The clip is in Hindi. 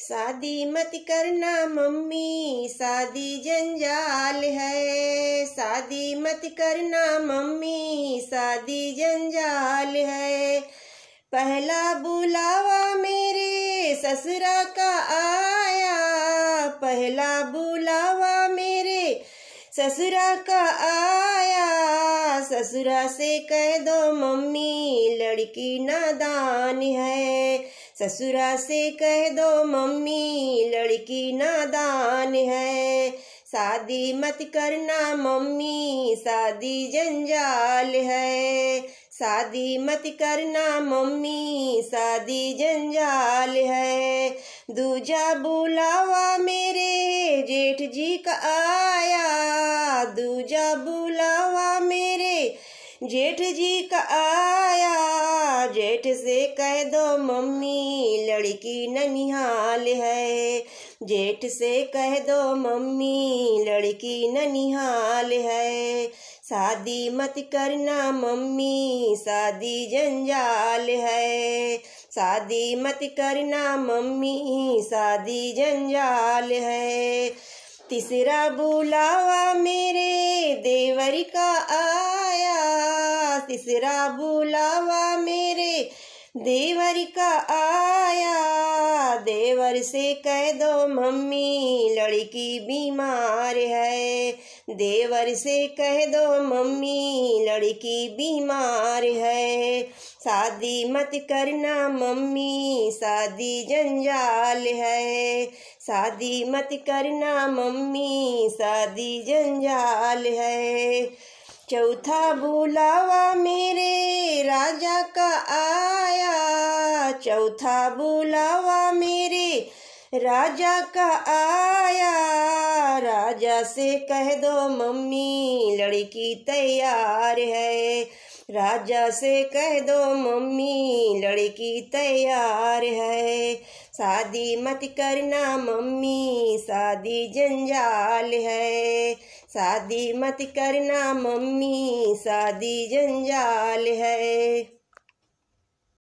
शादी मत करना मम्मी, शादी जंजाल है। शादी मत करना मम्मी, शादी जंजाल है। पहला बुलावा मेरे ससुरा का आया, पहला बुलावा मेरे ससुरा का आया। ससुरा से कह दो मम्मी लड़की नादान है, ससुरा से कह दो मम्मी लड़की नादान है। शादी मत करना मम्मी, शादी जंजाल है। शादी मत करना मम्मी, शादी जंजाल है। दूजा बुलावा मेरे जेठ जी का आया, दूजा बुलावा मेरे जेठ जी का आया। जेठ से कह दो मम्मी लड़की ननिहाल है, जेठ से कह दो मम्मी लड़की ननिहाल है। शादी मत करना मम्मी, शादी जंजाल है। शादी मत करना मम्मी, शादी जंजाल है। तीसरा बुलावा मेरे देवर का आया, तीसरा बुलावा मेरे देवर का आया। देवर से कह दो मम्मी लड़की बीमार है, देवर से कह दो मम्मी लड़की बीमार है। शादी मत करना मम्मी, शादी जंजाल है। शादी मत करना मम्मी, शादी जंजाल है। चौथा बुलावा मेरे राजा का आया, चौथा बुलावा मेरे राजा का आया। राजा से कह दो मम्मी लड़की तैयार है, राजा से कह दो मम्मी लड़की तैयार है। शादी मत करना मम्मी, शादी जंजाल है। शादी मत करना मम्मी, शादी जंजाल है।